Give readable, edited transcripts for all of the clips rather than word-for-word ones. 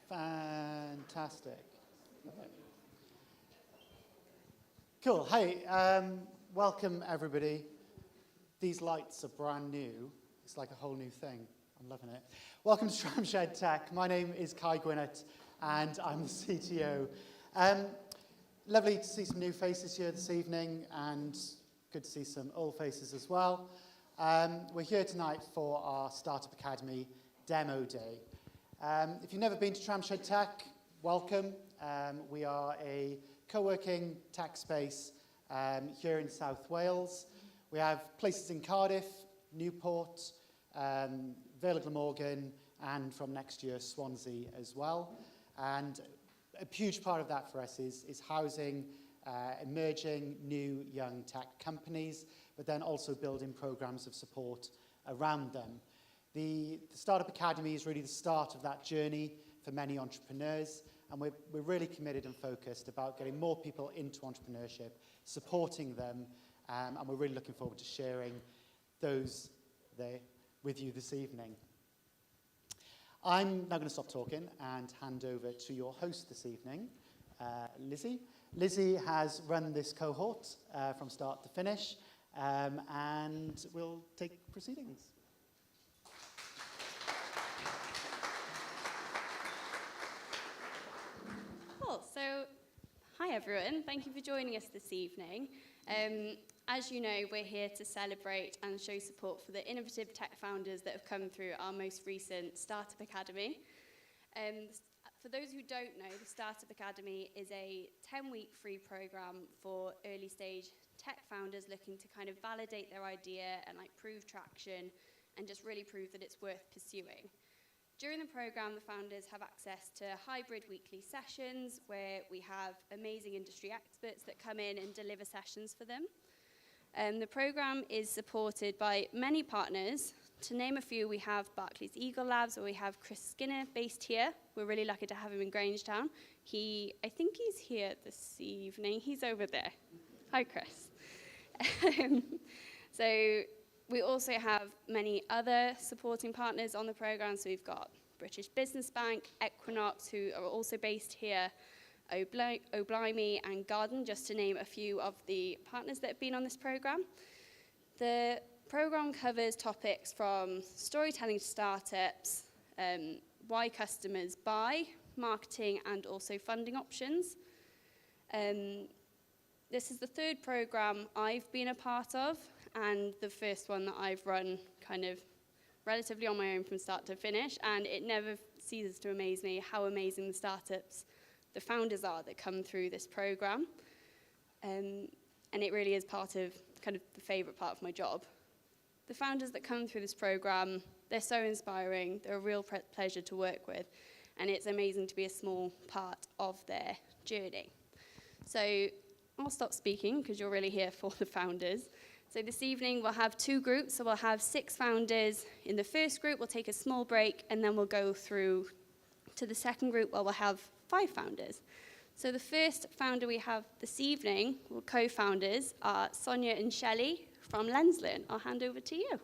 Fantastic. Okay. Cool. Hey, welcome everybody. These lights are brand new. It's like a whole new thing. I'm loving it. Welcome to Tramshed Tech. My name is Kai Gwinnett, and I'm the CTO. Lovely to see some new faces here this evening, and good to see some old faces as well. We're here tonight for our Startup Academy Demo Day. If you've never been to Tramshed Tech, welcome. We are a co-working tech space here in South Wales. We have places in Cardiff, Newport, Vale of Glamorgan, and from next year, Swansea as well. And a huge part of that for us is housing emerging new young tech companies, but then also building programs of support around them. The Startup Academy is really the start of that journey for many entrepreneurs, and we're really committed and focused about getting more people into entrepreneurship, supporting them, and we're really looking forward to sharing those there with you this evening. I'm now going to stop talking and hand over to your host this evening, Lizzie. Lizzie has run this cohort from start to finish, and we'll take proceedings. Cool. So, hi everyone. Thank you for joining us this evening. As you know, we're here to celebrate and show support for the innovative tech founders that have come through our most recent Startup Academy. For those who don't know, the Startup Academy is a 10-week free program for early stage tech founders looking to kind of validate their idea and prove traction and just really prove that it's worth pursuing. During the program, the founders have access to hybrid weekly sessions where we have amazing industry experts that come in and deliver sessions for them. The program is supported by many partners. To name a few, we have Barclays Eagle Labs, where we have Chris Skinner based here. We're really lucky to have him in Grangetown. I think he's here this evening. He's over there. Hi, Chris. So we also have many other supporting partners on the program. So we've got British Business Bank, Equinox, who are also based here, O'Blimey and Garden, just to name a few of the partners that have been on this program. The program covers topics from storytelling to startups, why customers buy, marketing, and also funding options. This is the third program I've been a part of, and the first one that I've run kind of relatively on my own from start to finish, and it never ceases to amaze me how amazing the startups, the founders are that come through this program. And it really is part of kind of the favorite part of my job. The founders that come through this program, they're so inspiring, they're a real pleasure to work with, and it's amazing to be a small part of their journey. So I'll stop speaking because you're really here for the founders. So this evening we'll have two groups, so we'll have 6 founders. In the first group we'll take a small break, and then we'll go through to the second group where we'll have 5 founders. So the first founder we have this evening, or co-founders, are Sonia and Shelley from Lenslearn. I'll hand over to you.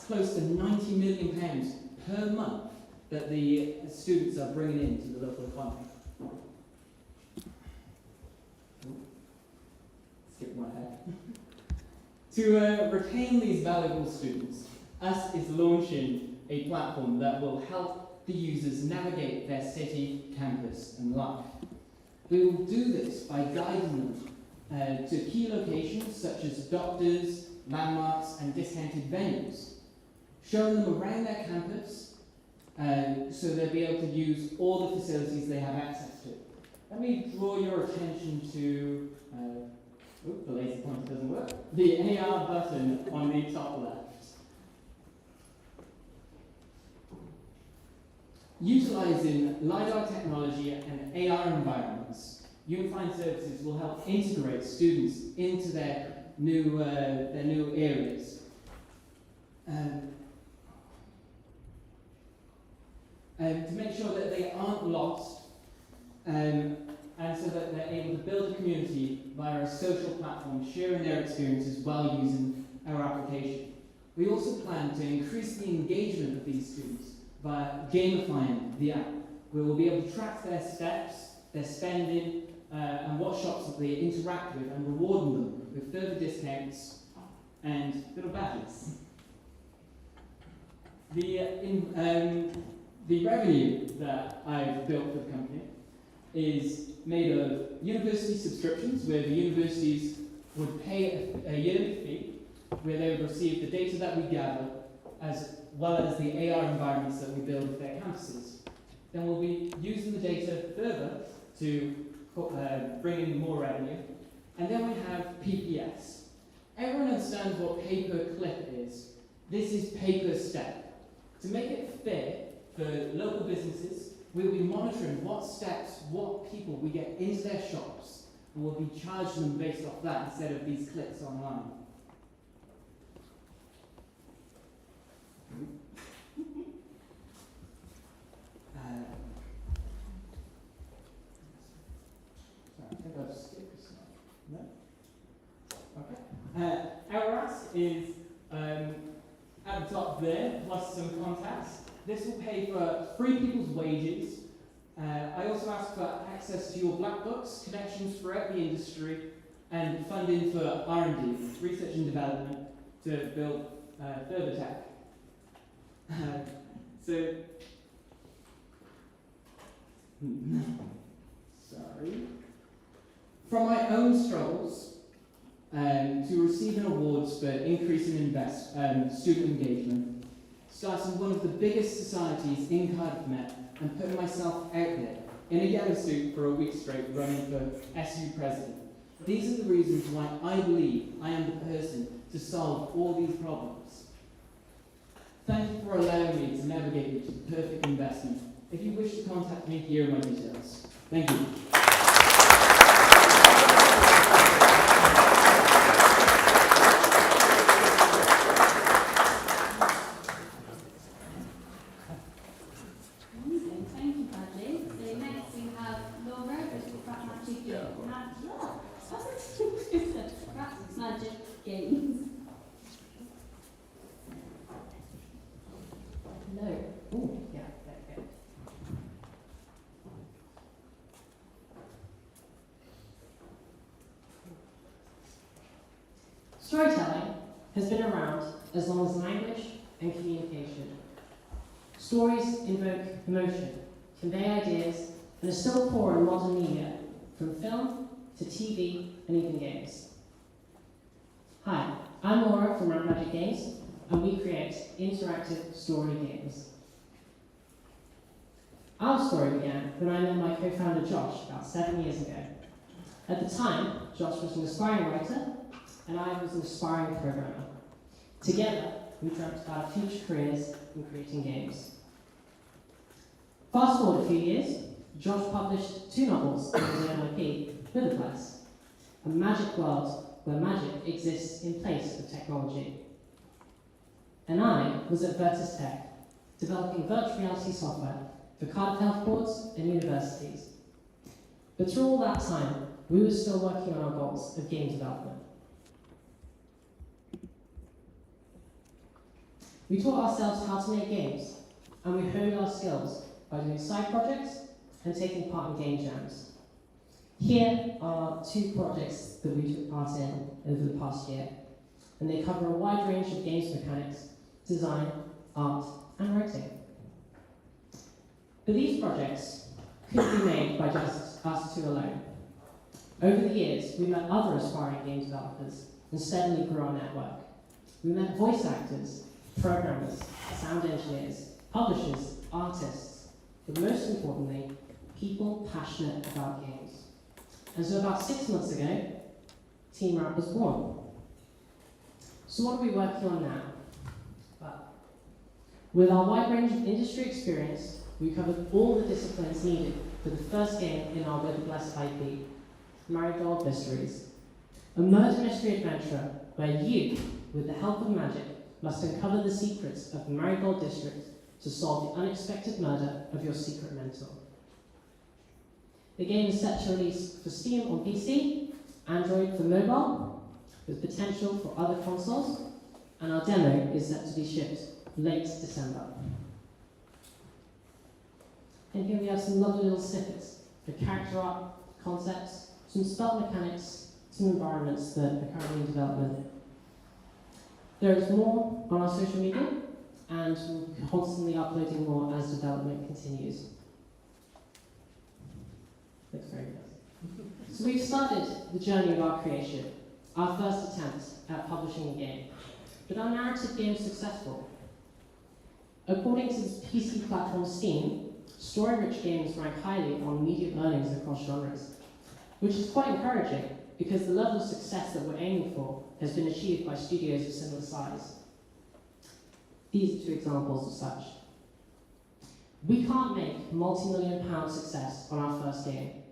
close to £90 million per month that the students are bringing into the local economy. Skip one ahead. To retain these valuable students, US is launching a platform that will help the users navigate their city, campus, and life. We will do this by guiding them to key locations such as doctors, landmarks, and discounted venues, showing them around their campus so they'll be able to use all the facilities they have access to. Let me draw your attention to, the laser pointer doesn't work, the AR button on the top left. Utilising LiDAR technology and AR environments, Unifying Services will help integrate students into their new areas. To make sure that they aren't lost, and so that they're able to build a community via a social platform, sharing their experiences while using our application. We also plan to increase the engagement of these students by gamifying the app, where we'll be able to track their steps, their spending, and what shops that they interact with, and rewarding them with further discounts and little badges. The revenue that I've built for the company is made of university subscriptions, where the universities would pay a yearly fee, where they would receive the data that we gather, as well as the AR environments that we build with their campuses. Then we'll be using the data further to bring in more revenue. And then we have PPS. Everyone understands what pay-per-click is. This is pay-per-step. To make it fair for local businesses, we'll be monitoring what steps, what people we get into their shops, and we'll be charging them based off that instead of these clicks online. Sorry, I think I've skipped this one. No? Okay. Our ask is at the top there, plus some contacts. This will pay for 3 people's wages. I also ask for access to your black books, connections throughout the industry, and funding for R&D, research and development, to build further tech. Sorry. From my own struggles to receiving awards for increasing student engagement, starting one of the biggest societies in Cardiff Met, and putting myself out there in a yellow suit for a week straight running for SU president. These are the reasons why I believe I am the person to solve all these problems. Thank you for allowing me to navigate you to the perfect investment. If you wish to contact me, here are my details. Thank you. Storytelling has been around as long as language and communication. Stories invoke emotion, convey ideas, and are still core in modern media, from film to TV and even games. Hi, I'm Laura from Ramp Magic Games, and we create interactive story games. Our story began when I met my co-founder Josh about 7 years ago. At the time, Josh was an aspiring writer, and I was an aspiring programmer. Together, we dreamt about our future careers in creating games. Fast forward a few years, Josh published 2 novels under the MIP, Witherplace, a magic world where magic exists in place of technology. And I was at Virtus Tech, developing virtual reality software for Cardiff Health Boards and universities. But through all that time, we were still working on our goals of game development. We taught ourselves how to make games, and we honed our skills by doing side projects and taking part in game jams. Here are 2 projects that we took part in over the past year, and they cover a wide range of games mechanics, design, art, and writing. But these projects couldn't be made by just us 2 alone. Over the years, we met other aspiring game developers and steadily grew our network. We met voice actors, programmers, sound engineers, publishers, artists, but most importantly, people passionate about games. And so about 6 months ago, Team Rap was born. So what are we working on now? Well, with our wide range of industry experience, we covered all the disciplines needed for the first game in our With the Blessed IP, Marigold Mysteries, a murder mystery adventure where you, with the help of magic, must uncover the secrets of the Marigold District to solve the unexpected murder of your secret mentor. The game is set to release for Steam on PC, Android for mobile, with potential for other consoles, and our demo is set to be shipped late December. And here we have some lovely little snippets for character art, concepts, some spell mechanics, some environments that are currently in development. There is more on our social media, and we're constantly uploading more as development continues. Looks very good. So we've started the journey of our creation, our first attempt at publishing a game. But our narrative game is successful. According to the PC platform Steam, story-rich games rank highly on median earnings across genres, which is quite encouraging because the level of success that we're aiming for has been achieved by studios of similar size. These are 2 examples of such. We can't make multi-million-pound success on our first game,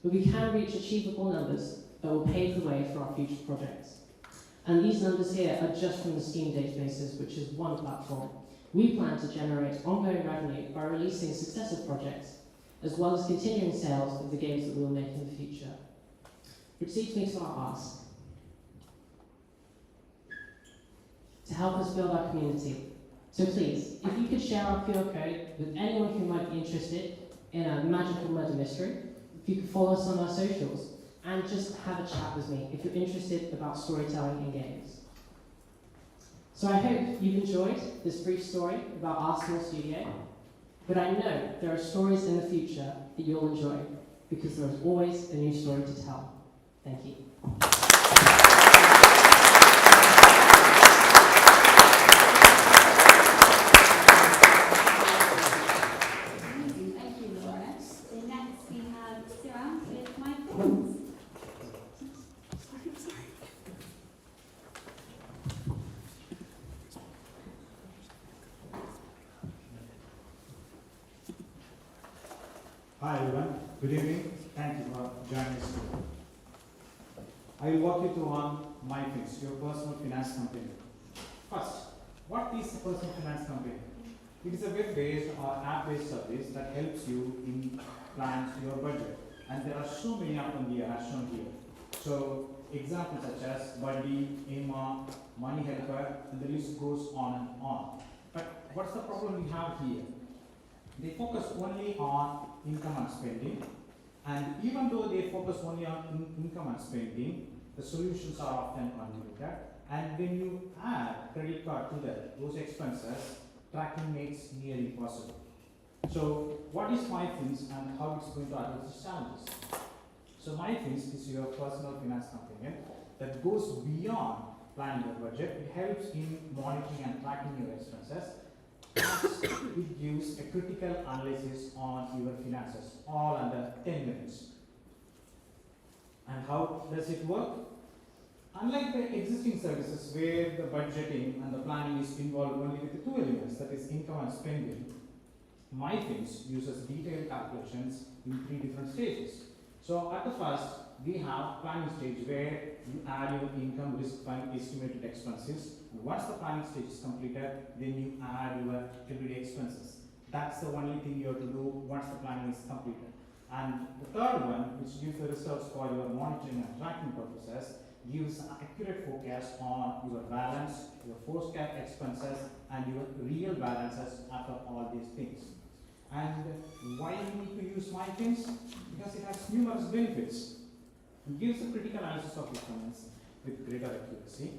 but we can reach achievable numbers that will pave the way for our future projects. And these numbers here are just from the Steam databases, which is one platform. We plan to generate ongoing revenue by releasing successive projects, as well as continuing sales of the games that we will make in the future. Which leads me to our ask. To help us build our community. So please, if you could share our QR code with anyone who might be interested in a magical murder mystery, if you could follow us on our socials, and just have a chat with me if you're interested about storytelling in games. So I hope you've enjoyed this brief story about our small studio, but I know there are stories in the future that you'll enjoy, because there is always a new story to tell. Thank you. Thank you, Laura. So next we have Sarah with microphones. Hi everyone, good evening. Thank you for joining us today. I will walk you through on MyFins, your personal finance company. First, what is a personal finance company? It is a web-based or app-based service that helps you in plans your budget. And there are so many of them here, as shown here. So, examples such as Buddy, Emma, Money Helper, and the list goes on and on. But what's the problem we have here? They focus only on income and spending, and even though they focus only on income and spending, the solutions are often unlimited, and when you add credit card to those expenses, tracking makes near impossible. So what is MyFins and how it's going to address these challenges? So MyFins is your personal finance company that goes beyond planning your budget. It helps in monitoring and tracking your expenses. It gives a critical analysis on your finances, all under 10 minutes. And how does it work? Unlike the existing services where the budgeting and the planning is involved only with the 2 elements, that is income and spending, MyFins uses detailed calculations in 3 different stages. So at the first, we have planning stage where you add your income, risk fund, estimated expenses. And once the planning stage is completed, then you add your everyday expenses. That's the only thing you have to do once the planning is completed. And the third one, which gives the results for your monitoring and tracking purposes, gives an accurate forecast on your balance, your forecast expenses, and your real balances after all these things. And why you need to use MyFins? Because it has numerous benefits. It gives a critical analysis of performance with greater accuracy,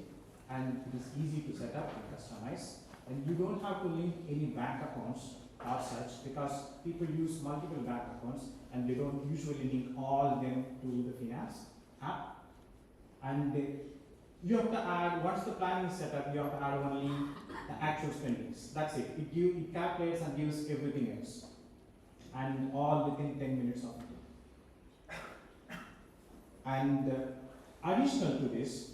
and it is easy to set up and customize. And you don't have to link any bank accounts or such, because people use multiple bank accounts and they don't usually link all of them to the finance app. And you have to add, once the plan is set up, you have to add only the actual spendings. That's it. It calculates and gives everything else, and all within 10 minutes of it. And additional to this,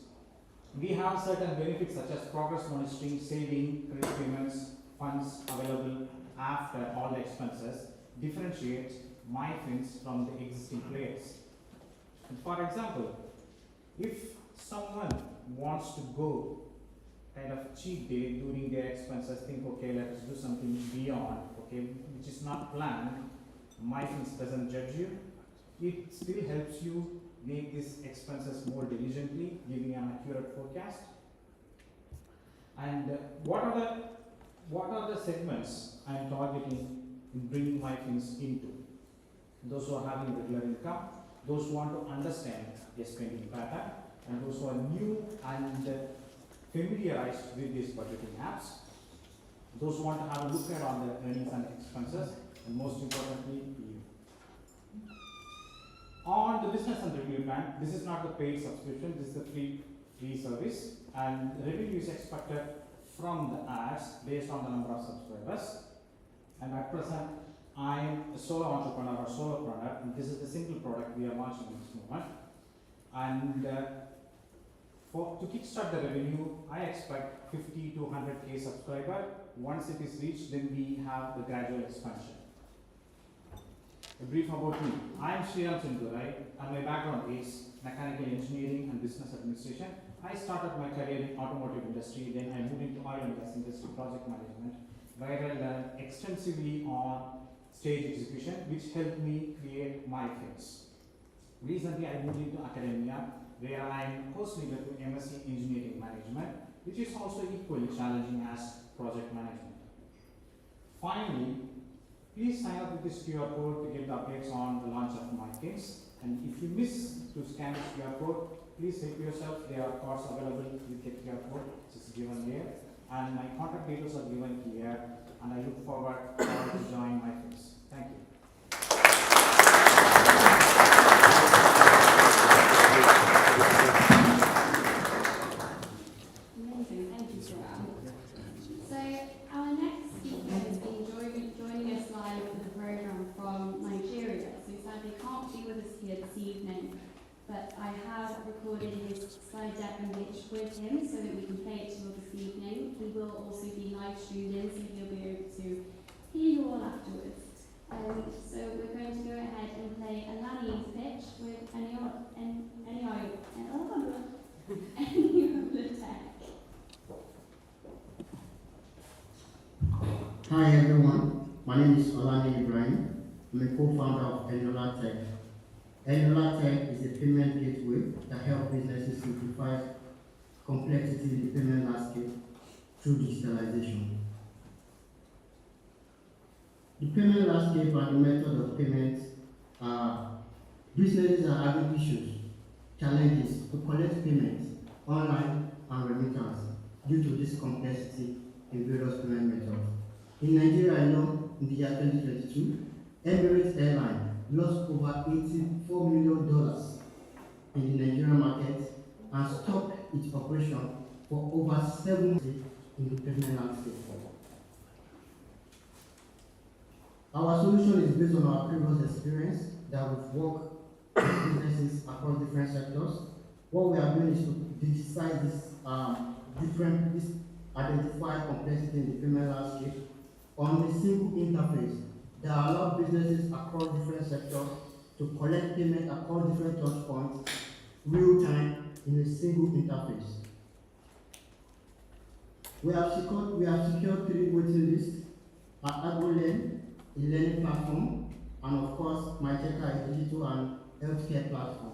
we have certain benefits such as progress monitoring, saving, credit payments, funds available after all the expenses, differentiates MyFins from the existing players. And for example, if someone wants to go kind of cheat day during their expenses, think, okay, let us do something beyond, okay, which is not planned, MyFins doesn't judge you. It still helps you make these expenses more diligently, giving an accurate forecast. And what are the segments I am targeting in bringing MyFins into? Those who are having regular income, those who want to understand their spending pattern, and those who are new and familiarized with these budgeting apps, those who want to have a look at on the earnings and expenses, and most importantly, you. On the business and review plan, this is not the paid subscription, this is the free service, and revenue is expected from the ads based on the number of subscribers. And at present, I'm a solo entrepreneur or solopreneur, and this is the single product we are launching in this moment. And to kickstart the revenue, I expect 50 to 100K subscriber. Once it is reached, then we have the gradual expansion. A brief about me. I am Sriram Chindurai, and my background is mechanical engineering and business administration. I started my career in automotive industry, then I moved into oil and gas industry project management, where I learned extensively on stage execution, which helped me create MyFins. Recently, I moved into academia, where I am co-leader to MSc Engineering Management, which is also equally challenging as project management. Finally, please sign up with this QR code to get the updates on the launch of MyFins. And if you miss to scan this QR code, please help yourself. There are cards available with the QR code, which is given here. And my contact details are given here. And I look forward to join MyFins. Thank you. Amazing, thank you, Joanne. So our next speaker has been joining us live for the program from Nigeria. So sadly can't be with us here this evening, but I have recorded his slide deck and pitch with him so that we can play it to you this evening. He will also be live streamed in, so he'll be able to hear you all afterwards. So we're going to go ahead and play Alani's pitch with any tech. Hi everyone, my name is Olani Ibrahim. I'm a co-founder of Enola Tech. Enola Tech is a payment gateway that helps businesses simplify complexity in the payment landscape through digitalization. The payment landscape and the method of payment businesses are having issues, challenges to collect payments online and remittance due to this complexity in various payment methods. In Nigeria alone, in the year 2022, Emirates Airline lost over $84 million in the Nigerian market and stopped its operation for over 70 in the payment landscape. Our solution is based on our previous experience that we've worked with businesses across different sectors. What we are doing is to digitize this identify complexity in the payment landscape on a single interface that allows businesses across different sectors to collect payment across different touch points real time in a single interface. We have secured 3 waiting lists at AgroLearn, a learning platform, and of course, MyTech, a digital and healthcare platform.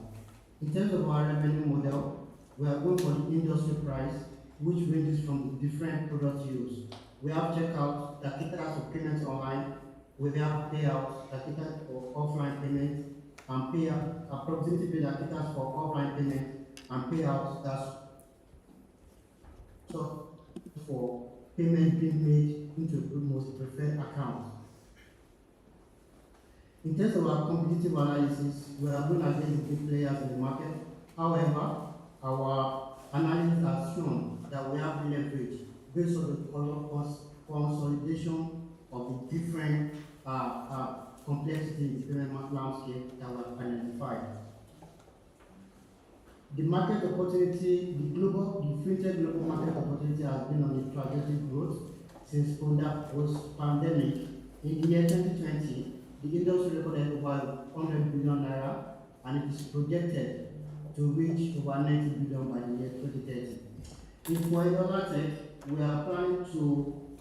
In terms of our revenue model, we are going for the industry price, which ranges from the different product use. We have checkout that caters for payments online. We have payouts that cater for offline payment, and payout proximity pay that caters for offline payment, and payouts that's so for payment being made into the most preferred account. In terms of our competitive analysis, we are going against the big players in the market. However, our analysis has shown that we have leverage based on the consolidation of the different complexity in the payment landscape that we have identified. The market opportunity, the fintech global market opportunity has been on a trajectory growth since post-pandemic. In the year 2020, the industry recorded over 100 billion naira, and it is projected to reach over 90 billion by the year 2030. In Tech, we are planning to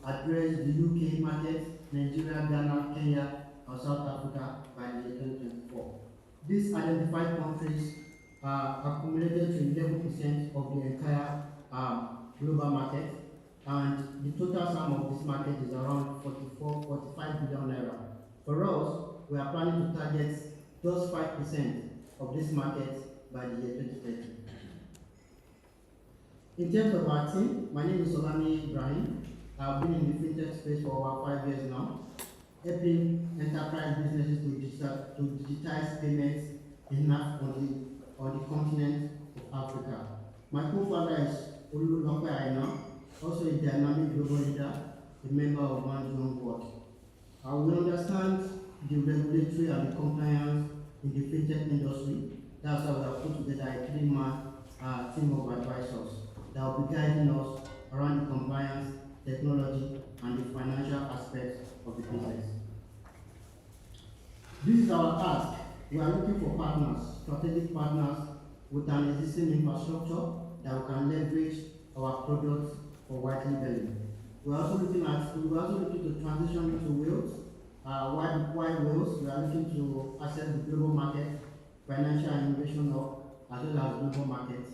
address the UK market, Nigeria, Ghana, Kenya, and South Africa by the year 2024. These identified countries are accumulated to 11% of the entire global market, and the total sum of this market is around 45 billion naira. For us, we are planning to target just 5% of this market by the year 2030. In terms of our team, my name is Solani Ibrahim. I've been in the fintech space for over 5 years now, helping enterprise businesses to digitize payments on the continent of Africa. My co-founder is Olulope Aina, also a dynamic global leader, a member of One Zone Board. We understand the regulatory and the compliance in the fintech industry. That's why we have put together a 3-man team of advisors that will be guiding us around the compliance, technology, and the financial aspects of the business. This is our ask. We are looking for partners, strategic partners with an existing infrastructure that we can leverage our products for white labeling. We're also looking to transition into whales, wide whales. We are looking to access the global market, financial innovation hub, as well as global markets.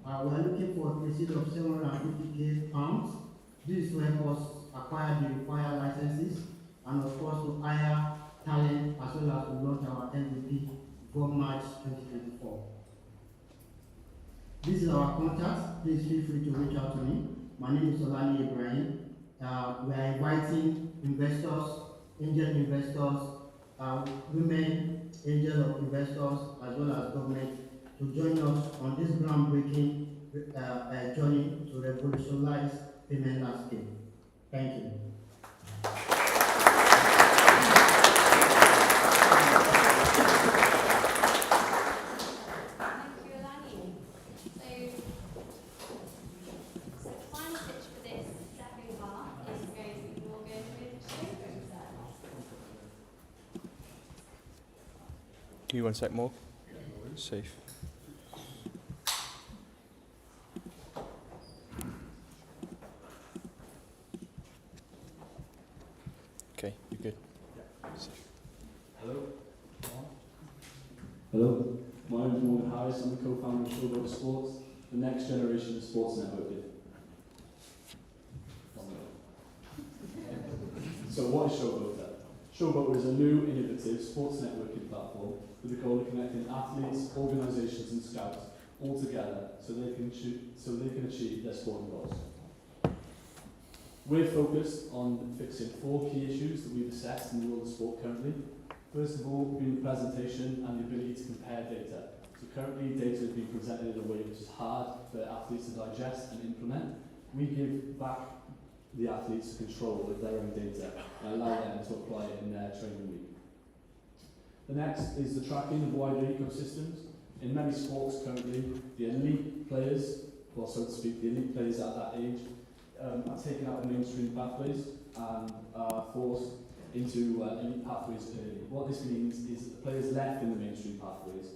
We are looking for a proceed of £750,000. This is to help us acquire the required licenses, and of course to hire talent, as well as to launch our MVP before March 2024. This is our contact. Please feel free to reach out to me. My name is Solani Ibrahim. We are inviting investors, angel investors, women angel of investors, as well as government, to join us on this groundbreaking journey to revolutionize payment landscape. Thank you. Give me 1 sec more. Safe. Okay, you're good. Safe. Hello. Hello. My name is Morgan Harris. I'm the co-founder of Showboat Sports, the next generation of sports networking. So what is Showboat then? Showboat is a new, innovative sports networking platform with the goal of connecting athletes, organisations and scouts all together so they can achieve their sporting goals. We're focused on fixing 4 key issues that we've assessed in the world of sport currently. First of all, being the presentation and the ability to compare data. So currently data is being presented in a way which is hard for athletes to digest and implement. We give back the athletes control of their own data and allow them to apply it in their training week. The next is the tracking of wider ecosystems. In many sports currently, the elite players, or so to speak, the elite players at that age, are taken out of mainstream pathways and are forced into elite pathways early. What this means is that the players left in the mainstream pathways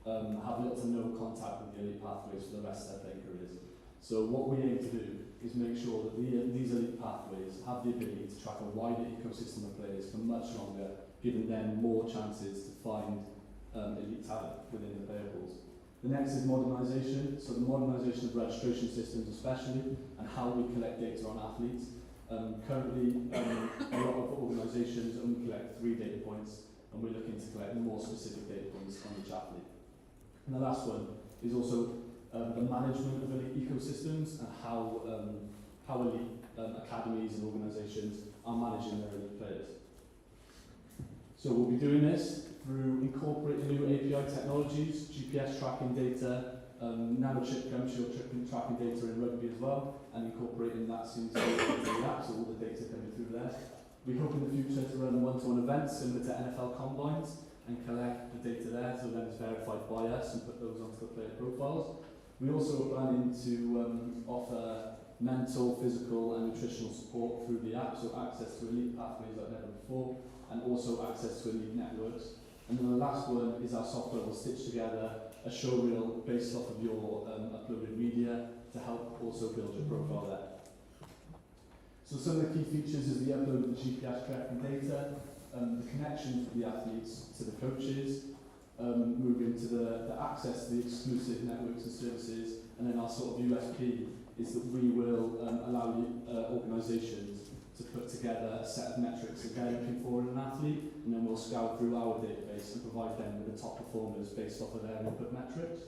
have little to no contact with the elite pathways for the rest of their playing careers. So what we aim to do is make sure that these elite pathways have the ability to track a wider ecosystem of players for much longer, giving them more chances to find elite talent within the player pools. The next is modernisation, so the modernisation of registration systems especially, and how we collect data on athletes. Currently, a lot of organisations only collect 3 data points, and we're looking to collect more specific data points on each athlete. And the last one is also the management of elite ecosystems and how elite academies and organisations are managing their elite players. So we'll be doing this through incorporating new API technologies, GPS tracking data, nanochip gumshield tracking data in rugby as well, and incorporating that seamlessly into the app, so all the data coming through there. We hope in the future to run one-to-one events similar to NFL combines and collect the data there, so then it's verified by us and put those onto the player profiles. We also are planning to offer mental, physical and nutritional support through the app, so access to elite pathways like never before, and also access to elite networks. And then the last one is our software will stitch together a showreel based off of your uploaded media to help also build your profile there. So some of the key features is the upload of the GPS tracking data, the connections with the athletes to the coaches, moving to the access to the exclusive networks and services, and then our sort of USP is that we will allow organisations to put together a set of metrics that they're looking for in an athlete, and then we'll scour through our database and provide them with the top performers based off of their input metrics.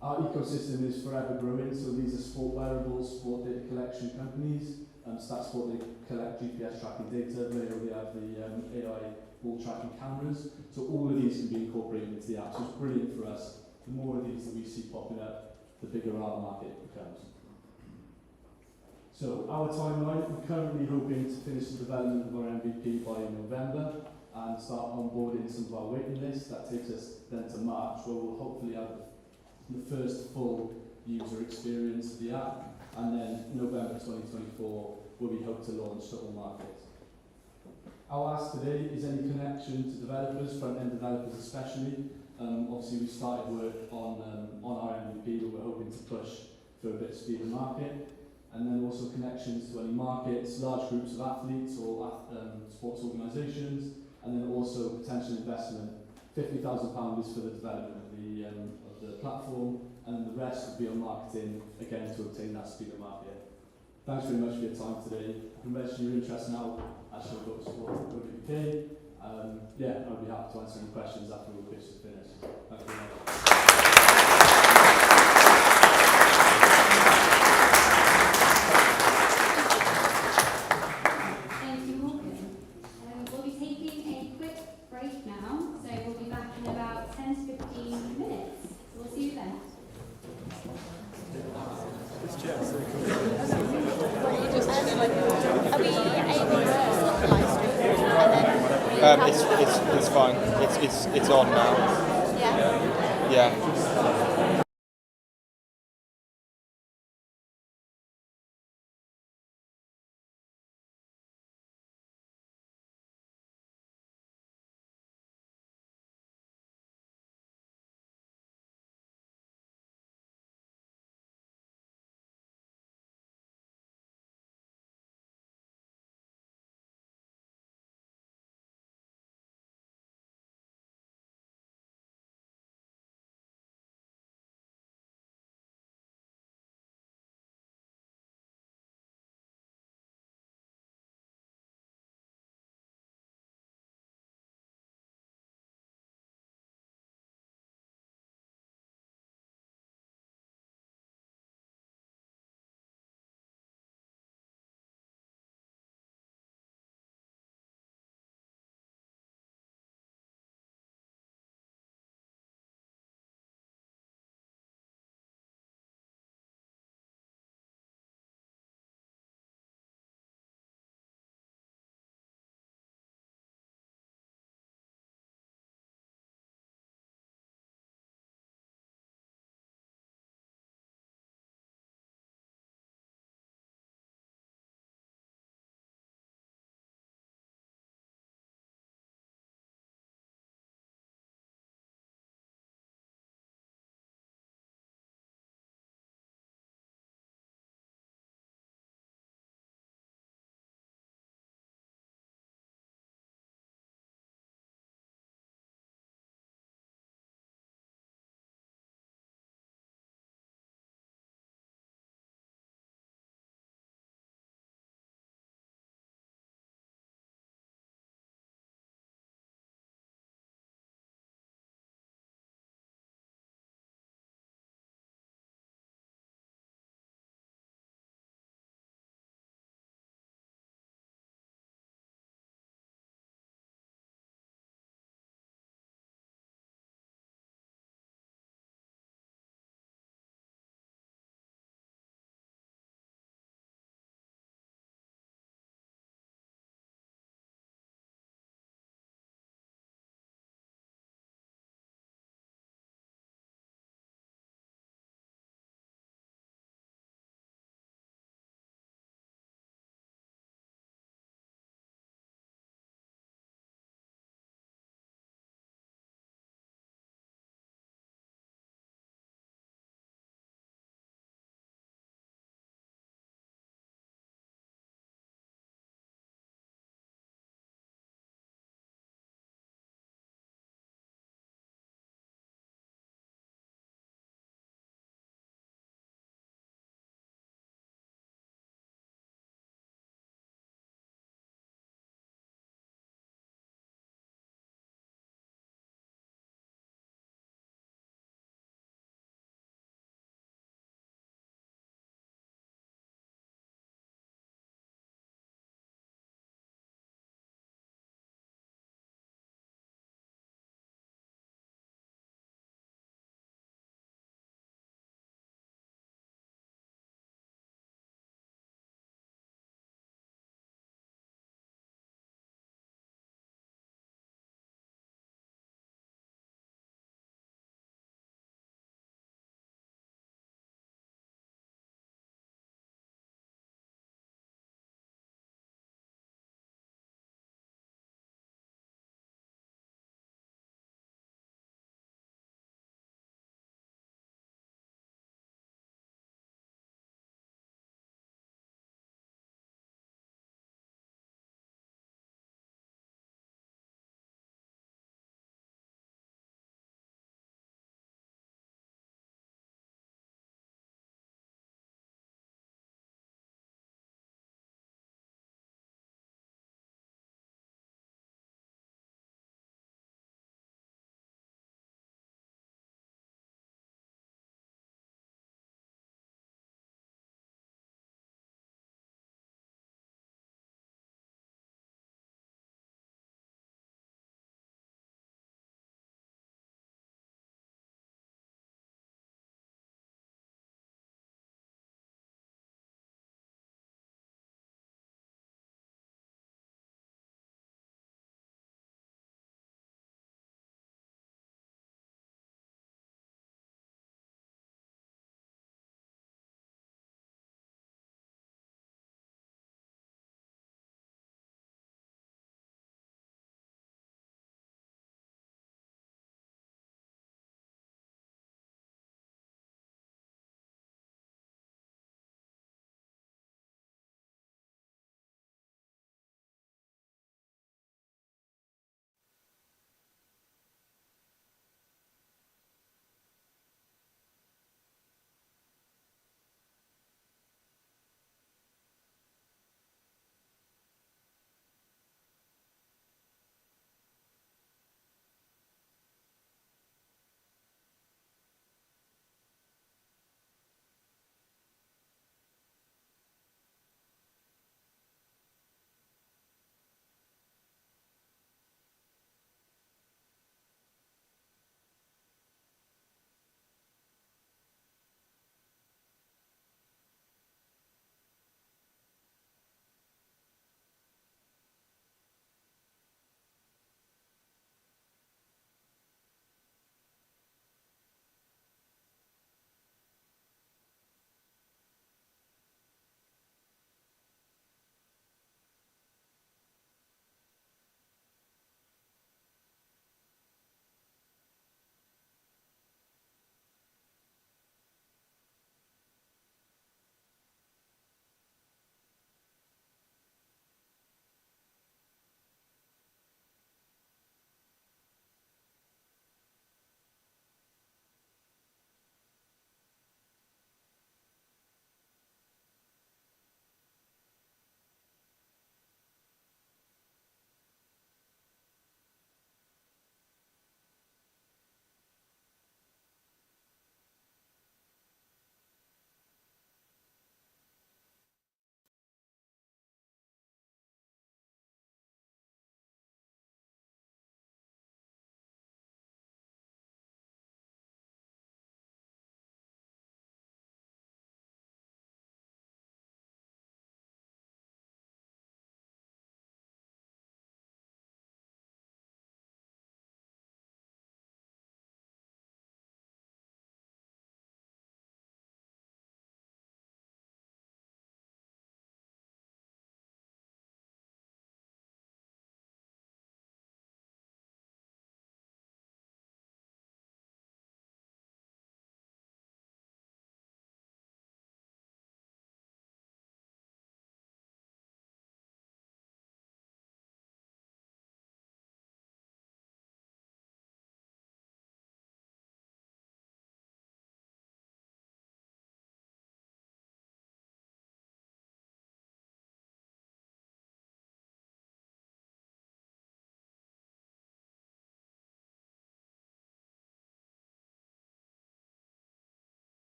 Our ecosystem is forever growing, so these are sport wearables, sport data collection companies. StatSport, they collect GPS tracking data, Rail, they have the AI ball tracking cameras, so all of these can be incorporated into the app, so it's brilliant for us. The more of these that we see popping up, the bigger our market becomes. So our timeline, we're currently hoping to finish the development of our MVP by November and start onboarding some of our waiting lists. That takes us then to March, where we'll hopefully have the first full user experience of the app, and then November 2024, where we hope to launch to all markets. Our ask today is any connection to developers, front-end developers especially. Obviously, we started work on our MVP, but we're hoping to push for a bit of speed in market. And then also connections to any markets, large groups of athletes or sports organisations, and then also potential investment. £50,000 is for the development of the platform, and then the rest would be on marketing, again, to obtain that speed of market. Thanks very much for your time today. You can register your interest now at showboatsport.co.uk. Yeah, I'll be happy to answer any questions after the pitch is finished. Thank you very much. Thank you, Morgan. We'll be taking a quick break now, so we'll be back in about 10 to 15 minutes. So we'll see you then. Are we able to stop the live stream? And then It's fine. It's on now. yeah. Yeah.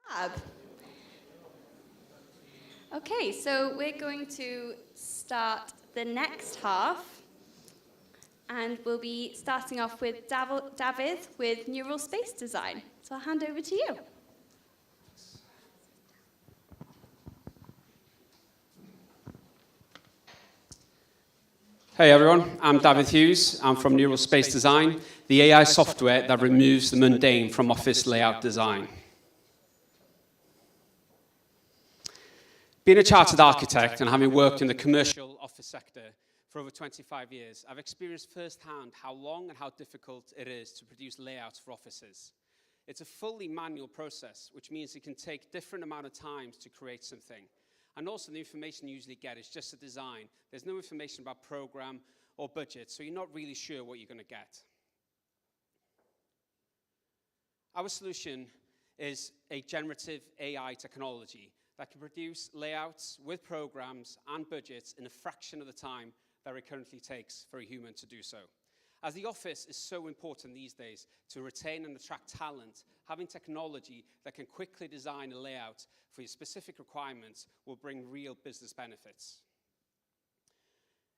Fab. Okay, so we're going to start the next half, and we'll be starting off with David with neural space design. So I'll hand over to you. Hey everyone, I'm David Hughes. I'm from Neural Space Design, the AI software that removes the mundane from office layout design. Being a chartered architect and having worked in the commercial office sector for over 25 years, I've experienced firsthand how long and how difficult it is to produce layouts for offices. It's a fully manual process, which means it can take different amount of times to create something. And also the information you usually get is just a design. There's no information about program or budget, so you're not really sure what you're going to get. Our solution is a generative AI technology that can produce layouts with programs and budgets in a fraction of the time that it currently takes for a human to do so. As the office is so important these days to retain and attract talent, having technology that can quickly design a layout for your specific requirements will bring real business benefits.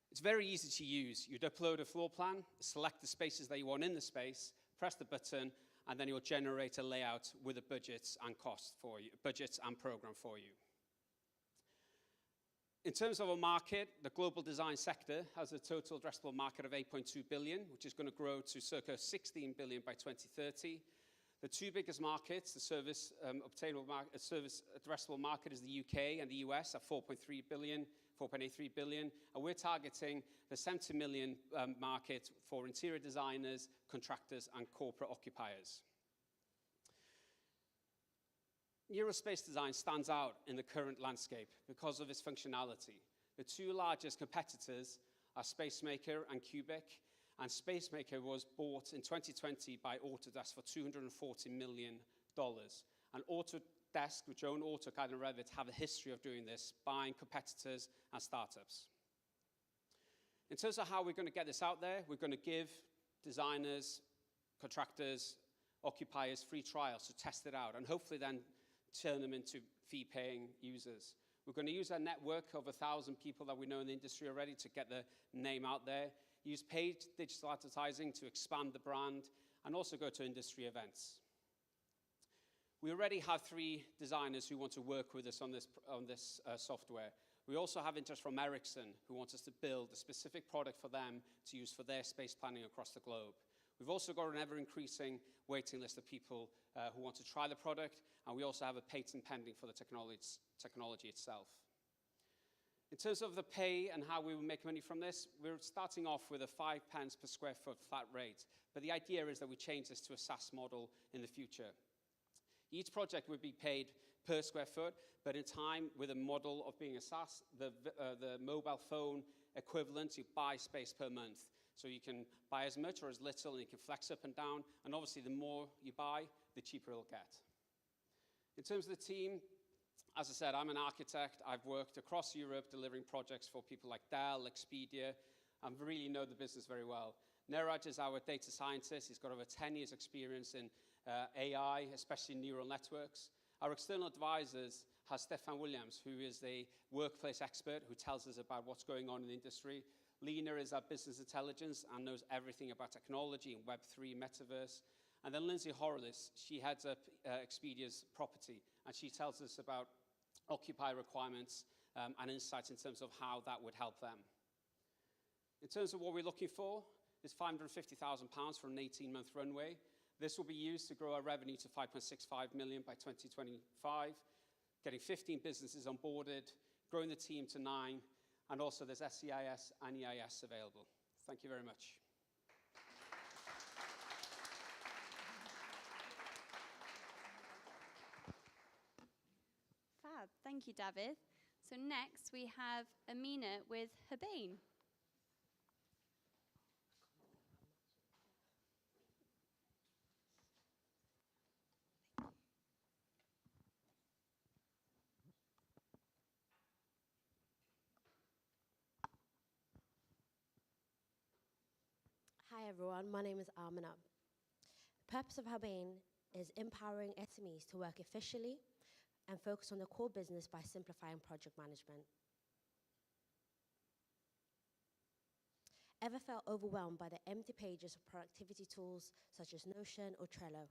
It's very easy to use. You'd upload a floor plan, select the spaces that you want in the space, press the button, and then it will generate a layout with a budget and cost for you, budget and program for you. In terms of our market, the global design sector has a total addressable market of 8.2 billion, which is going to grow to circa 16 billion by 2030. The two biggest markets, the service addressable market is the UK and the US at 4.83 billion, and we're targeting the 70 million market for interior designers, contractors, and corporate occupiers. Neurospace design stands out in the current landscape because of its functionality. The two largest competitors are Spacemaker and Cubic, and Spacemaker was bought in 2020 by Autodesk for $240 million. And Autodesk, which own AutoCAD and Revit, have a history of doing this, buying competitors and startups. In terms of how we're going to get this out there, we're going to give designers, contractors, occupiers free trials to test it out, and hopefully then turn them into fee-paying users. We're going to use our network of 1,000 people that we know in the industry already to get the name out there, use paid digital advertising to expand the brand, and also go to industry events. We already have 3 designers who want to work with us on this software. We also have interest from Ericsson, who wants us to build a specific product for them to use for their space planning across the globe. We've also got an ever-increasing waiting list of people who want to try the product, and we also have a patent pending for the technology itself. In terms of the pay and how we will make money from this, we're starting off with a 5 pence per square foot flat rate, but the idea is that we change this to a SaaS model in the future. Each project would be paid per square foot, but in time, with a model of being a SaaS, the mobile phone equivalent, you buy space per month. So you can buy as much or as little, and you can flex up and down. And obviously, the more you buy, the cheaper it'll get. In terms of the team, as I said, I'm an architect. I've worked across Europe delivering projects for people like Dell, Expedia, and really know the business very well. Neeraj is our data scientist. He's got over 10 years experience in AI, especially neural networks. Our external advisors has Stefan Williams, who is a workplace expert who tells us about what's going on in the industry. Lena is our business intelligence and knows everything about technology and Web3, metaverse. And then Lindsay Horowitz, she heads up Expedia's property, and she tells us about occupier requirements and insights in terms of how that would help them. In terms of what we're looking for, is £550,000 for an 18-month runway. This will be used to grow our revenue to 5.65 million by 2025, getting 15 businesses onboarded, growing the team to 9, and also there's SCIS and EIS available. Thank you very much. Fab. Thank you, David. So next we have Amina with Habane. Hi everyone, my name is Amina. The purpose of Habane is empowering SMEs to work efficiently and focus on the core business by simplifying project management. Ever felt overwhelmed by the empty pages of productivity tools such as Notion or Trello?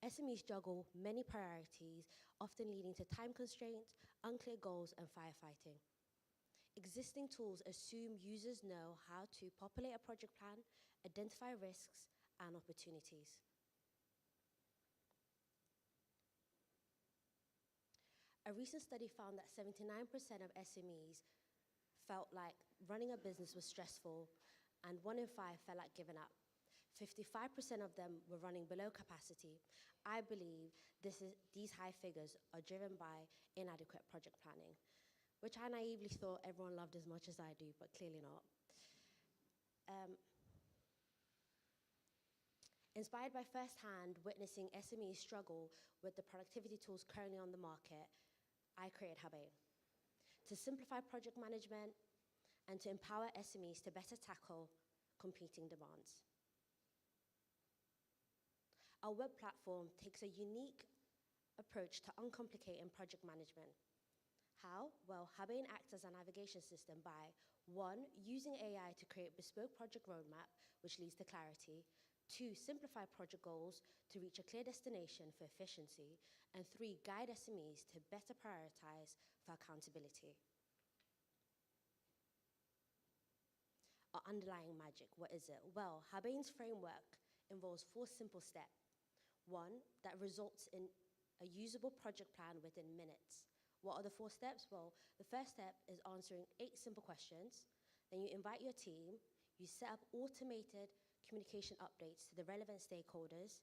SMEs juggle many priorities, often leading to time constraints, unclear goals, and firefighting. Existing tools assume users know how to populate a project plan, identify risks, and opportunities. A recent study found that 79% of SMEs felt like running a business was stressful, and 1 in 5 felt like giving up. 55% of them were running below capacity. I believe these high figures are driven by inadequate project planning, which I naively thought everyone loved as much as I do, but clearly not. Inspired by firsthand witnessing SMEs struggle with the productivity tools currently on the market, I created Hubane to simplify project management and to empower SMEs to better tackle competing demands. Our web platform takes a unique approach to uncomplicating project management. How? Well, Hubane acts as a navigation system by 1, using AI to create bespoke project roadmap, which leads to clarity. 2, simplify project goals to reach a clear destination for efficiency. And 3, guide SMEs to better prioritize for accountability. Our underlying magic, what is it? Well, Hubane's framework involves 4 simple steps. 1, that results in a usable project plan within minutes. What are the 4 steps? Well, the first step is answering 8 simple questions. Then you invite your team. You set up automated communication updates to the relevant stakeholders.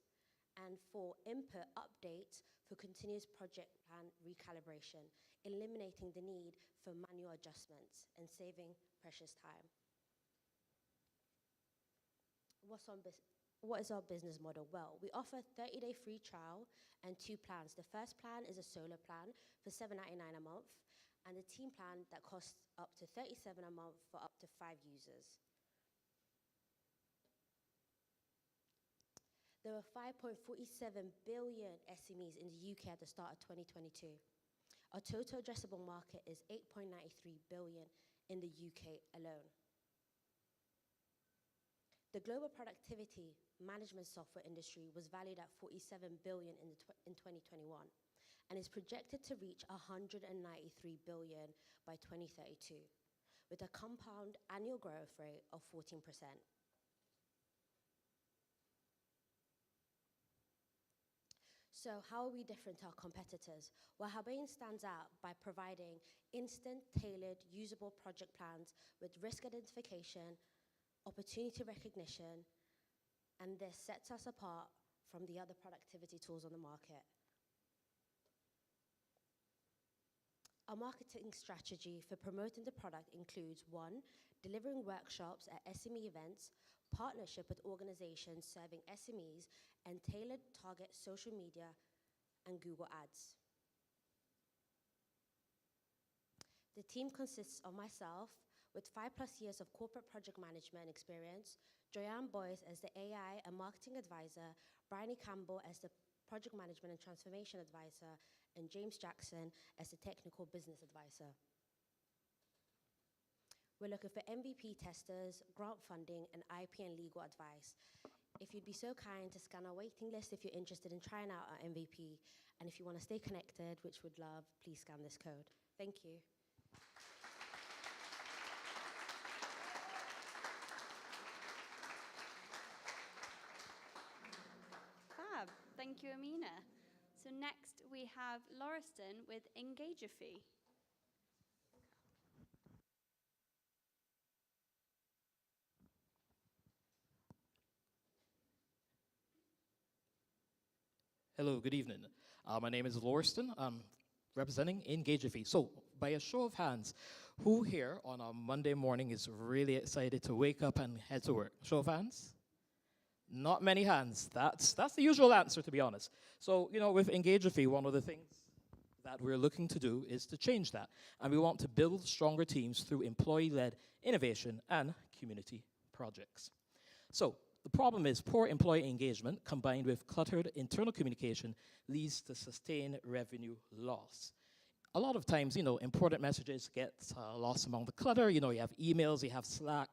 And 4, input updates for continuous project plan recalibration, eliminating the need for manual adjustments and saving precious time. What is our business model? Well, we offer a 30-day free trial and 2 plans. The first plan is a solo plan for $7.99 a month, and the team plan that costs up to $37 a month for up to 5 users. There were 5.47 billion SMEs in the UK at the start of 2022. Our total addressable market is 8.93 billion in the UK alone. The global productivity management software industry was valued at 47 billion in 2021 and is projected to reach 193 billion by 2032 with a compound annual growth rate of 14%. So how are we different to our competitors? Well, Hubane stands out by providing instant, tailored, usable project plans with risk identification, opportunity recognition, and this sets us apart from the other productivity tools on the market. Our marketing strategy for promoting the product includes 1, delivering workshops at SME events, partnership with organizations serving SMEs, and tailored target social media and Google Ads. The team consists of myself, with 5+ years of corporate project management experience, Joyanne Boyce as the AI and marketing advisor, Bryony Campbell as the project management and transformation advisor, and James Jackson as the technical business advisor. We're looking for MVP testers, grant funding, and IP and legal advice. If you'd be so kind to scan our waiting list if you're interested in trying out our MVP, and if you want to stay connected, which we'd love, please scan this code. Thank you. Fab. Thank you, Amina. So next we have Lauriston with Engage a Fee. Hello, good evening. My name is Lauriston. I'm representing Engage a Fee. So, by a show of hands, who here on a Monday morning is really excited to wake up and head to work? Show of hands? Not many hands. That's the usual answer, to be honest. So, with Engage a Fee, one of the things that we're looking to do is to change that. And we want to build stronger teams through employee-led innovation and community projects. So, The problem is poor employee engagement combined with cluttered internal communication leads to sustained revenue loss. A lot of times, important messages get lost among the clutter. You have emails, you have Slack,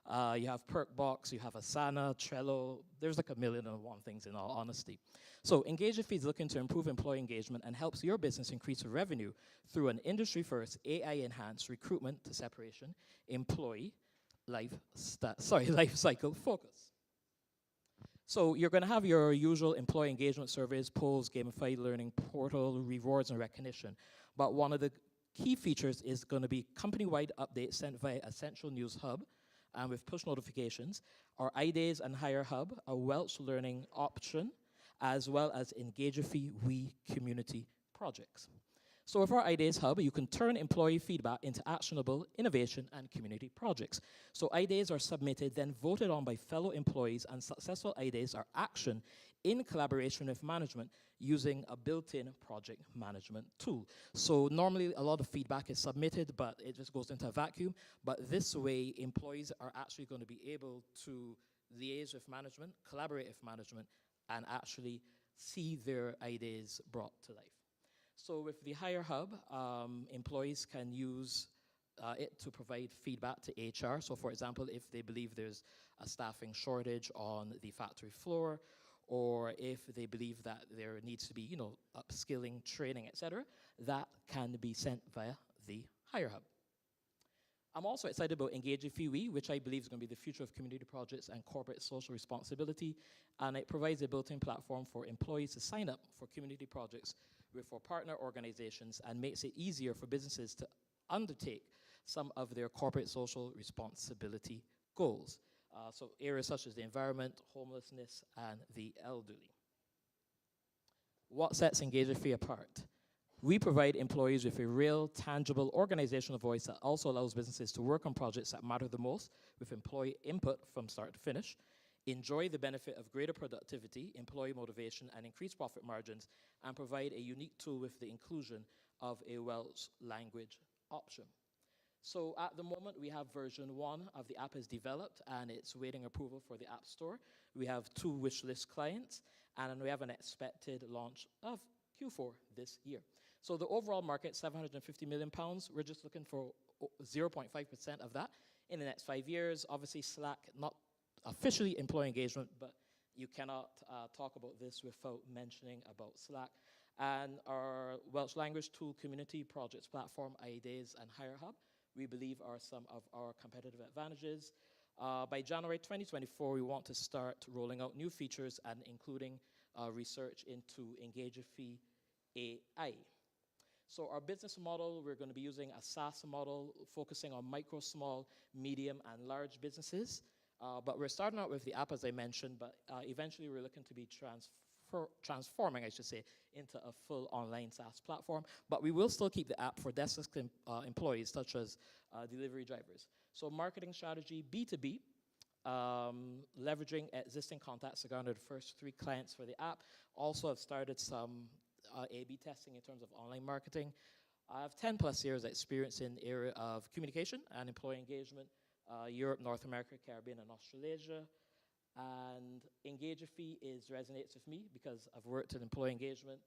you have Perkbox, you have Asana, Trello. There's like a million and one things in all honesty. So EngageIF is looking to improve employee engagement and helps your business increase revenue through an industry-first AI-enhanced recruitment to separation employee life cycle focus. So you're going to have your usual employee engagement surveys, polls, gamified learning portal, rewards, and recognition. But one of the key features is going to be company-wide updates sent via a central news hub and with push notifications, our iDays and Hire Hub, a Welsh learning option, as well as EngageIF We community projects. So with our iDays Hub, you can turn employee feedback into actionable innovation and community projects. So iDays are submitted, then voted on by fellow employees, and successful iDays are actioned in collaboration with management using a built-in project management tool. So normally a lot of feedback is submitted, but it just goes into a vacuum. But this way, employees are actually going to be able to liaise with management, collaborate with management, and actually see their ideas brought to life. So with the Hire Hub, employees can use it to provide feedback to HR. So for example, if they believe there's a staffing shortage on the factory floor, or if they believe that there needs to be, upskilling, training, etc., that can be sent via the Hire Hub. I'm also excited about EngageIF We, which I believe is going to be the future of community projects and corporate social responsibility, and it provides a built-in platform for employees to sign up for community projects with our partner organizations and makes it easier for businesses to undertake some of their corporate social responsibility goals. So areas such as the environment, homelessness, and the elderly. What sets EngageIF apart? We provide employees with a real, tangible organizational voice that also allows businesses to work on projects that matter the most with employee input from start to finish, enjoy the benefit of greater productivity, employee motivation, and increased profit margins, and provide a unique tool with the inclusion of a Welsh language option. So at the moment, we have version 1 of the app is developed, and it's waiting approval for the App Store. We have 2 wishlist clients, and we have an expected launch of Q4 this year. So the overall market, £750 million. We're just looking for 0.5% of that in the next 5 years. Obviously, Slack, not officially employee engagement, but you cannot talk about this without mentioning about Slack. And our Welsh language tool community projects platform, iDays and Hire Hub, we believe are some of our competitive advantages. By January 2024, we want to start rolling out new features and including research into EngageIF AI. So our business model, we're going to be using a SaaS model focusing on micro, small, medium, and large businesses. But we're starting out with the app, as I mentioned, but eventually we're looking to be transforming, I should say, into a full online SaaS platform. But we will still keep the app for desk employees, such as delivery drivers. So marketing strategy, B2B, leveraging existing contacts to garner the first 3 clients for the app. Also, I've started some A/B testing in terms of online marketing. I have 10 plus years experience in the area of communication and employee engagement, Europe, North America, Caribbean, and Australasia. And EngageIF resonates with me because I've worked in employee engagement.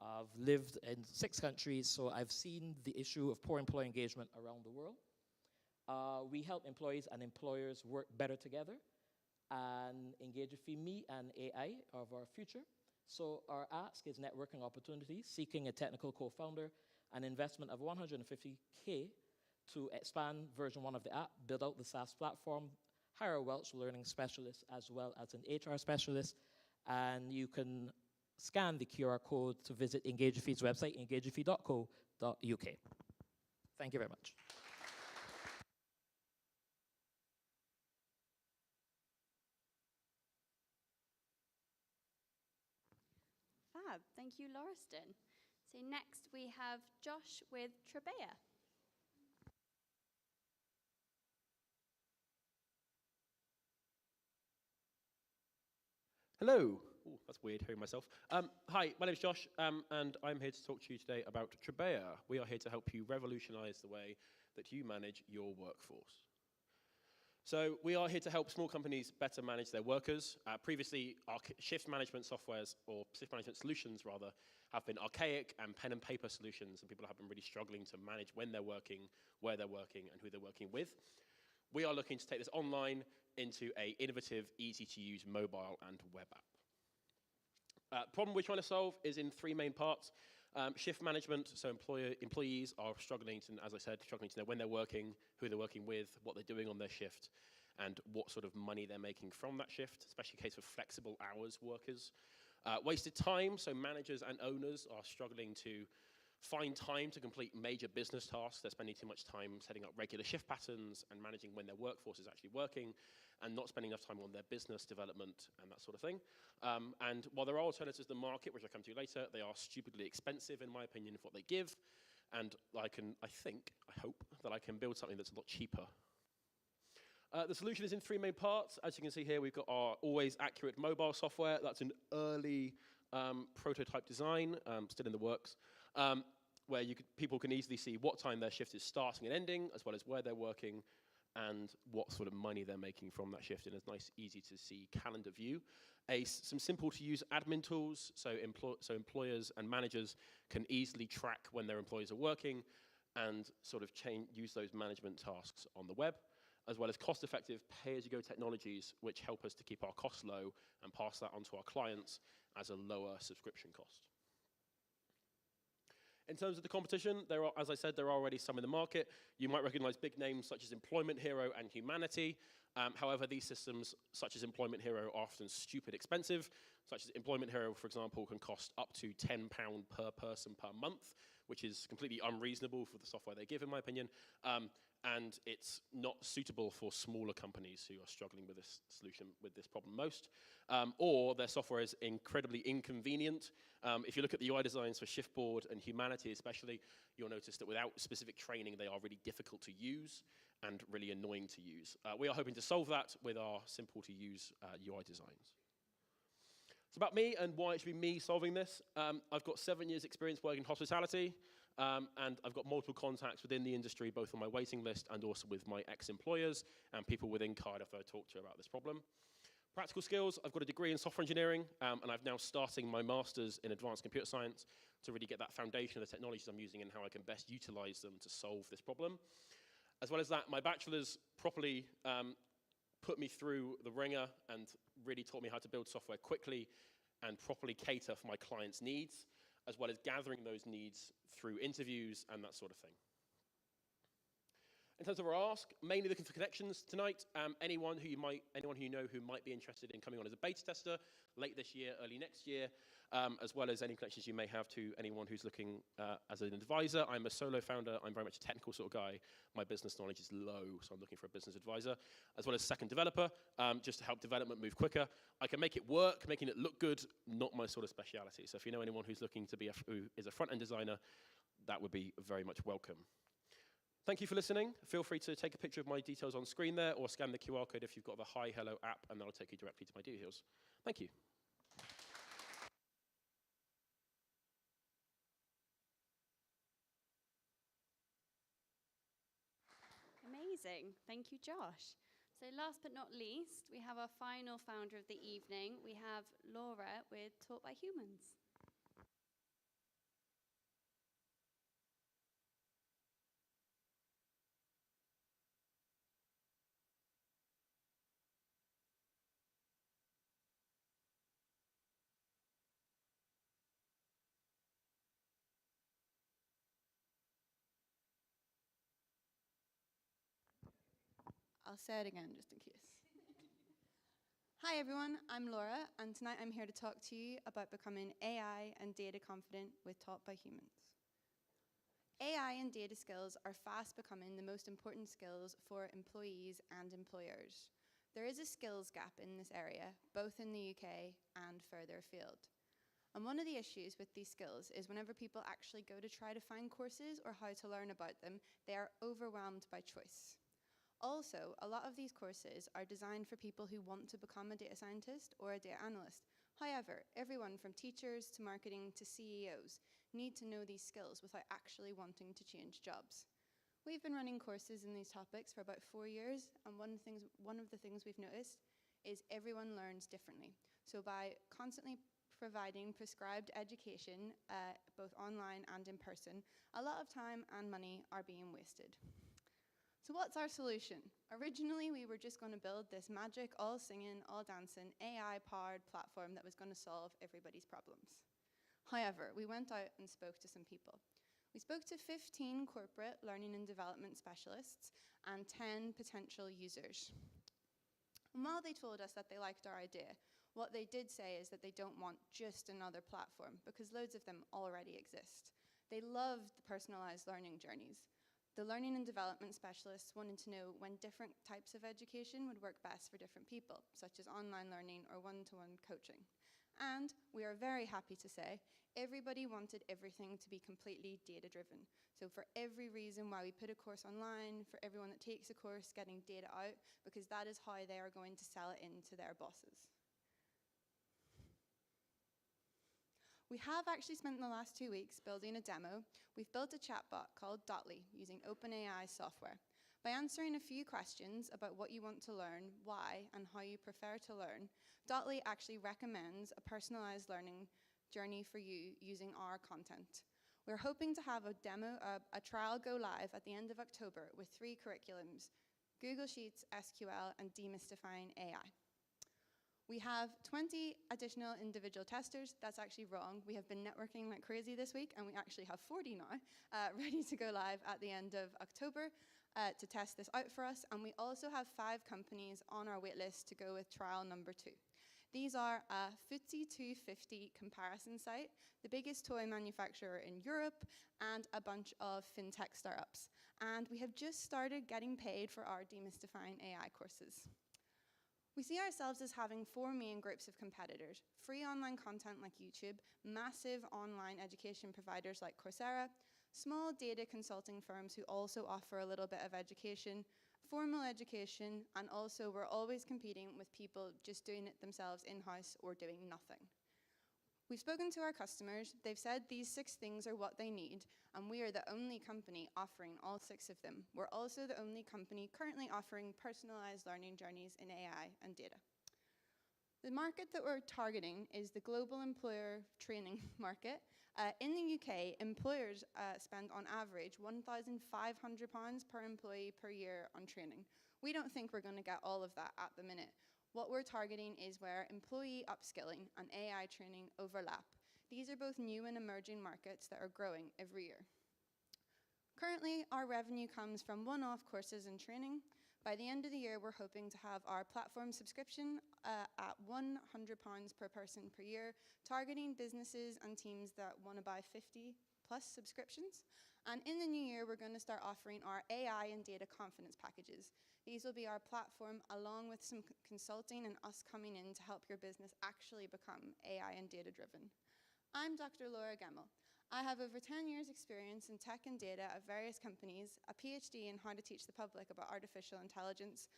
I've lived in 6 countries, so I've seen the issue of poor employee engagement around the world. We help employees and employers work better together, and EngageIF Me and AI are our future. So our ask is networking opportunities, seeking a technical co-founder, an investment of 150K to expand version 1 of the app, build out the SaaS platform, hire a Welsh learning specialist as well as an HR specialist, and you can scan the QR code to visit EngageIF's website, engageif.co.uk. Thank you very much. Fab, thank you, Lauriston. So next we have Josh with Trebea. Hello. Oh, that's weird hearing myself. Hi, my name is Josh, and I'm here to talk to you today about Trebea. We are here to help you revolutionize the way that you manage your workforce. So we are here to help small companies better manage their workers. Previously, our shift management softwares, or shift management solutions rather, have been archaic and pen and paper solutions, and people have been really struggling to manage when they're working, where they're working, and who they're working with. We are looking to take this online into an innovative, easy-to-use mobile and web app. Problem we're trying to solve is in three main parts. Shift management, so employees are struggling to, as I said, struggling to know when they're working, who they're working with, what they're doing on their shift, and what sort of money they're making from that shift, especially in case of flexible hours workers. Wasted time, so managers and owners are struggling to find time to complete major business tasks. They're spending too much time setting up regular shift patterns and managing when their workforce is actually working, and not spending enough time on their business development and that sort of thing. And while there are alternatives in the market, which I'll come to later, they are stupidly expensive, in my opinion, for what they give. And I hope that I can build something that's a lot cheaper. The solution is in three main parts. As you can see here, we've got our always accurate mobile software. That's an early prototype design, still in the works, where people can easily see what time their shift is starting and ending, as well as where they're working, and what sort of money they're making from that shift in a nice, easy-to-see calendar view. Some simple-to-use admin tools, so employers and managers can easily track when their employees are working and sort of use those management tasks on the web, as well as cost-effective pay-as-you-go technologies, which help us to keep our costs low and pass that on to our clients as a lower subscription cost. In terms of the competition, as I said, there are already some in the market. You might recognize big names such as Employment Hero and Humanity. However, these systems, such as Employment Hero, are often stupid expensive. Such as Employment Hero, for example, can cost up to £10 per person per month, which is completely unreasonable for the software they give, in my opinion. And it's not suitable for smaller companies who are struggling with this solution, with this problem most. Or their software is incredibly inconvenient. If you look at the UI designs for Shiftboard and Humanity especially, you'll notice that without specific training, they are really difficult to use and really annoying to use. We are hoping to solve that with our simple-to-use UI designs. It's about me and why it should be me solving this. I've got 7 years experience working in hospitality, and I've got multiple contacts within the industry, both on my waiting list and also with my ex-employers and people within Cardiff that I talk to about this problem. Practical skills, I've got a degree in software engineering, and I'm now starting my master's in advanced computer science to really get that foundation of the technologies I'm using and how I can best utilize them to solve this problem. As well as that, my bachelor's properly put me through the ringer and really taught me how to build software quickly and properly cater for my clients' needs, as well as gathering those needs through interviews and that sort of thing. In terms of our ask, mainly looking for connections tonight. Anyone who you know who might be interested in coming on as a beta tester late this year, early next year, as well as any connections you may have to anyone who's looking as an advisor. I'm a solo founder. I'm very much a technical sort of guy. My business knowledge is low, so I'm looking for a business advisor, as well as second developer, just to help development move quicker. I can make it work, making it look good, not my sort of speciality. So if you know anyone who's looking to be who is a front-end designer, that would be very much welcome. Thank you for listening. Feel free to take a picture of my details on screen there or scan the QR code if you've got the Hi Hello app, and that'll take you directly to my details. Thank you. Amazing. Thank you, Josh. So last but not least, we have our final founder of the evening. We have Laura with Taught by Humans. I'll say it again just in case. Hi everyone, I'm Laura, and tonight I'm here to talk to you about becoming AI and data confident with Taught by Humans. AI and data skills are fast becoming the most important skills for employees and employers. There is a skills gap in this area, both in the UK and further afield. And one of the issues with these skills is whenever people actually go to try to find courses or how to learn about them, they are overwhelmed by choice. Also, a lot of these courses are designed for people who want to become a data scientist or a data analyst. However, everyone from teachers to marketing to CEOs need to know these skills without actually wanting to change jobs. We've been running courses in these topics for about 4 years, and one of the things we've noticed is everyone learns differently. So by constantly providing prescribed education, both online and in person, a lot of time and money are being wasted. So what's our solution? Originally, we were just going to build this magic, all singing, all dancing, AI-powered platform that was going to solve everybody's problems. However, we went out and spoke to some people. We spoke to 15 corporate learning and development specialists and 10 potential users. And while they told us that they liked our idea, what they did say is that they don't want just another platform, because loads of them already exist. They loved the personalized learning journeys. The learning and development specialists wanted to know when different types of education would work best for different people, such as online learning or one-to-one coaching. And we are very happy to say everybody wanted everything to be completely data-driven. So for every reason why we put a course online, for everyone that takes a course, getting data out, because that is how they are going to sell it into their bosses. We have actually spent the last 2 weeks building a demo. We've built a chatbot called Dotly using OpenAI software. By answering a few questions about what you want to learn, why, and how you prefer to learn, Dotly actually recommends a personalized learning journey for you using our content. We're hoping to have a trial go live at the end of October with 3 curriculums: Google Sheets, SQL, and Demystifying AI. We have 20 additional individual testers. That's actually wrong. We have been networking like crazy this week, and we actually have 40 now ready to go live at the end of October to test this out for us. And we also have 5 companies on our waitlist to go with trial number 2. These are a FTSE 250 comparison site, the biggest toy manufacturer in Europe, and a bunch of fintech startups. And we have just started getting paid for our Demystifying AI courses. We see ourselves as having 4 main groups of competitors: free online content like YouTube, massive online education providers like Coursera, small data consulting firms who also offer a little bit of education, formal education, and also we're always competing with people just doing it themselves in-house or doing nothing. We've spoken to our customers. They've said these 6 things are what they need, and we are the only company offering all 6 of them. We're also the only company currently offering personalized learning journeys in AI and data. The market that we're targeting is the global employer training market. In the UK, employers spend on average £1,500 per employee per year on training. We don't think we're going to get all of that at the minute. What we're targeting is where employee upskilling and AI training overlap. These are both new and emerging markets that are growing every year. Currently, our revenue comes from one-off courses and training. By the end of the year, we're hoping to have our platform subscription at £100 per person per year, targeting businesses and teams that want to buy 50+ subscriptions. And in the new year, we're going to start offering our AI and data confidence packages. These will be our platform along with some consulting and us coming in to help your business actually become AI and data driven. I'm Dr. Laura Gemmell. I have over 10 years experience in tech and data at various companies, a PhD in how to teach the public about artificial intelligence.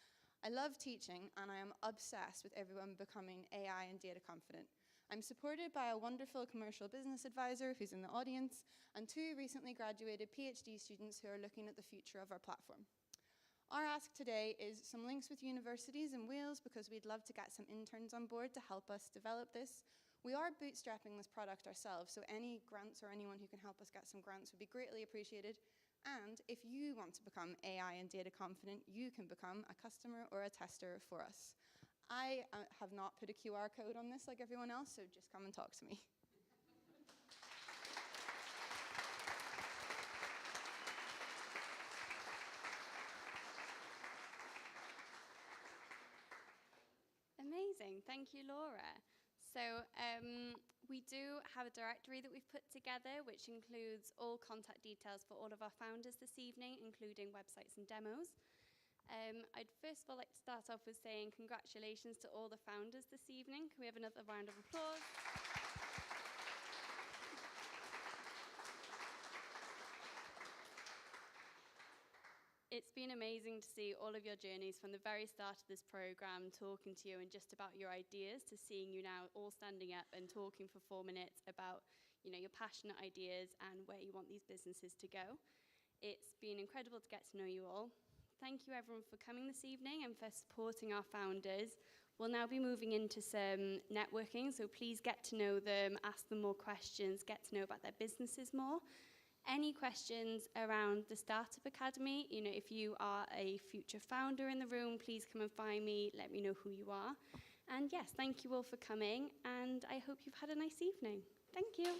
I love teaching, and I am obsessed with everyone becoming AI and data confident. I'm supported by a wonderful commercial business advisor who's in the audience, and 2 recently graduated PhD students who are looking at the future of our platform. Our ask today is some links with universities in Wales, because we'd love to get some interns on board to help us develop this. We are bootstrapping this product ourselves, so any grants or anyone who can help us get some grants would be greatly appreciated. And if you want to become AI and data confident, you can become a customer or a tester for us. I have not put a QR code on this like everyone else, so just come and talk to me. Amazing, thank you, Laura. So we do have a directory that we've put together, which includes all contact details for all of our founders this evening, including websites and demos. I'd first of all like to start off with saying congratulations to all the founders this evening. Can we have another round of applause? It's been amazing to see all of your journeys from the very start of this program, talking to you and just about your ideas, to seeing you now all standing up and talking for 4 minutes about, your passionate ideas and where you want these businesses to go. It's been incredible to get to know you all. Thank you everyone for coming this evening and for supporting our founders. We'll now be moving into some networking, so please get to know them, ask them more questions, get to know about their businesses more. Any questions around the Startup Academy, if you are a future founder in the room, please come and find me, let me know who you are. And yes, thank you all for coming, and I hope you've had a nice evening. Thank you.